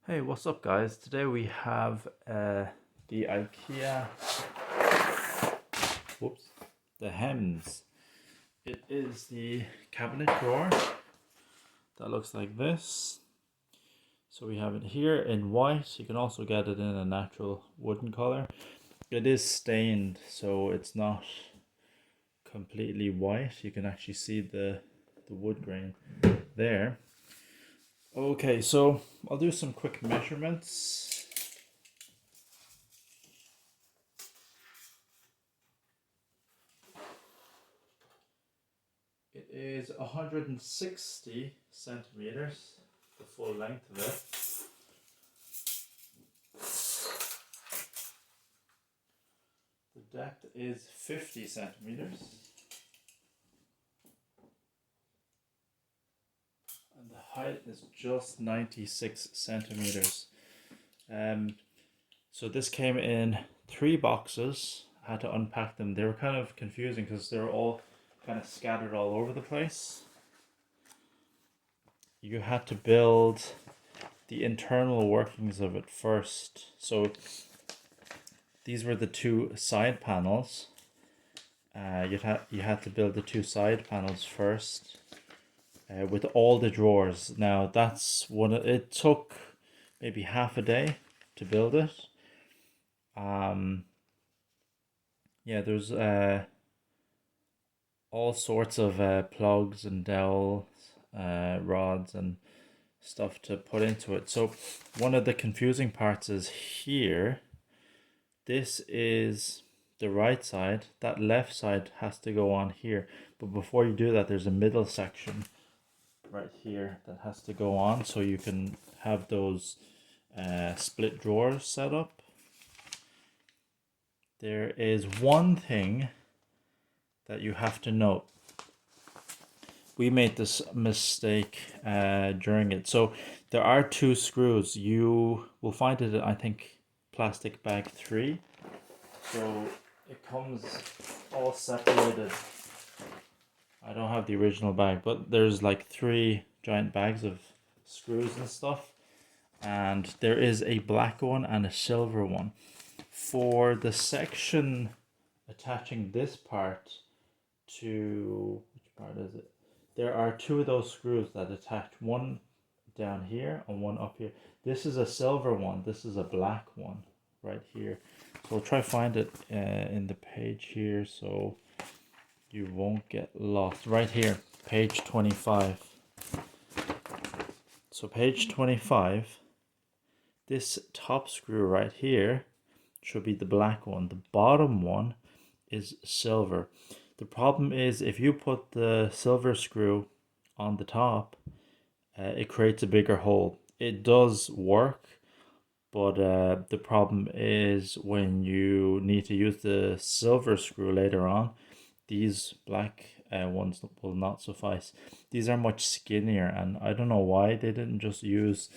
Hey, what's up, guys? Today we have the IKEA, whoops, the Hemnes. It is the cabinet drawer that looks like this. So we have it here in white. You can also get it in a natural wooden color. It is stained, so it's not completely white. You can actually see the wood grain there. Okay, so I'll do some quick measurements. It is 160 centimeters, the full length of it. The depth is 50 centimeters. And the height is just 96 centimeters. So this came in 3 boxes. I had to unpack them. They were kind of confusing because they were all kind of scattered all over the place. You had to build the internal workings of it first. So these were the 2 side panels. You had to build the 2 side panels first with all the drawers. Now that's it took maybe half a day to build it. Yeah, there's all sorts of plugs and dowels, rods and stuff to put into it. So one of the confusing parts is here. This is the right side. That left side has to go on here. But before you do that, there's a middle section right here that has to go on, so you can have those split drawers set up. There is one thing that you have to note. We made this mistake during it. So there are 2 screws. You will find it, I think, plastic bag 3. So it comes all separated. I don't have the original bag, but there's like 3 giant bags of screws and stuff. And there is a black one and a silver one. For the section attaching this part to, which part is it? There are 2 of those screws that attach, one down here and one up here. This is a silver one. This is a black one right here. So I'll try to find it in the page here so you won't get lost. Right here, page 25. So page 25, this top screw right here should be the black one. The bottom one is silver. The problem is if you put the silver screw on the top, it creates a bigger hole. It does work, but the problem is when you need to use the silver screw later on, these black ones will not suffice. These are much skinnier, and I don't know why they didn't just use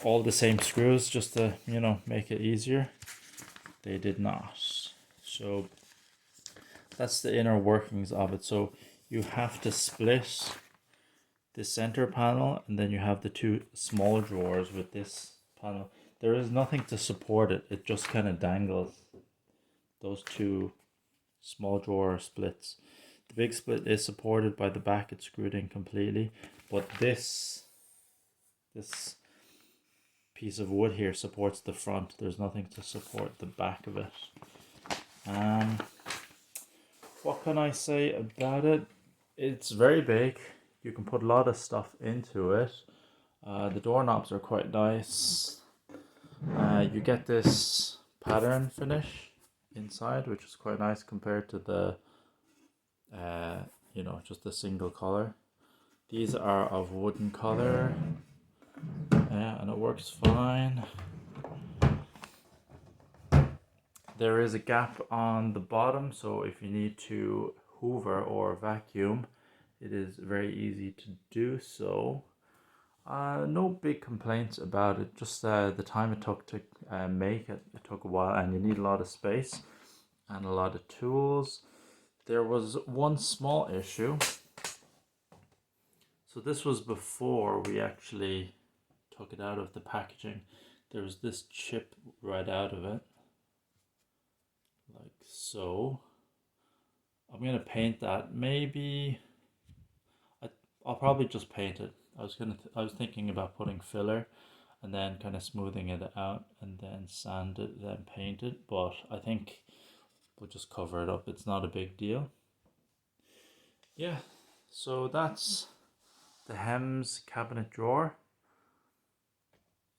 all the same screws just to, make it easier. They did not. So that's the inner workings of it. So you have to split the center panel, and then you have the 2 small drawers with this panel. There is nothing to support it. It just kind of dangles, those 2 small drawer splits. The big split is supported by the back. It's screwed in completely, but this piece of wood here supports the front. There's nothing to support the back of it. What can I say about it? It's very big. You can put a lot of stuff into it. The doorknobs are quite nice. You get this pattern finish inside, which is quite nice compared to the just a single color. These are of wooden color. Yeah, and it works fine. There is a gap on the bottom, so if you need to hoover or vacuum, it is very easy to do so. No big complaints about it, just the time it took to make it. It took a while, and you need a lot of space and a lot of tools. There was one small issue. So this was before we actually took it out of the packaging, there was this chip right out of it, like so. I'm gonna paint that. Maybe I'll probably just paint it. I was thinking about putting filler and then kind of smoothing it out and then sand it, then paint it. But I think we'll just cover it up. It's not a big deal. Yeah, so that's the Hemnes cabinet drawer.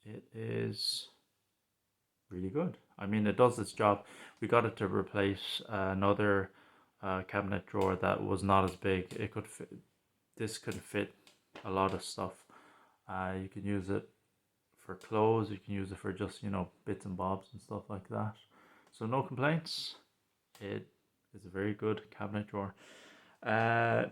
It is really good. I mean, it does its job. We got it to replace another cabinet drawer that was not as big. It could fit. This could fit a lot of stuff. You can use it for clothes. You can use it for just bits and bobs and stuff like that. So no complaints. It is a very good cabinet drawer. Yeah,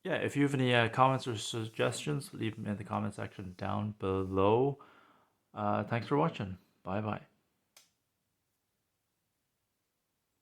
if you have any comments or suggestions, leave them in the comment section down below. Thanks for watching. Bye bye.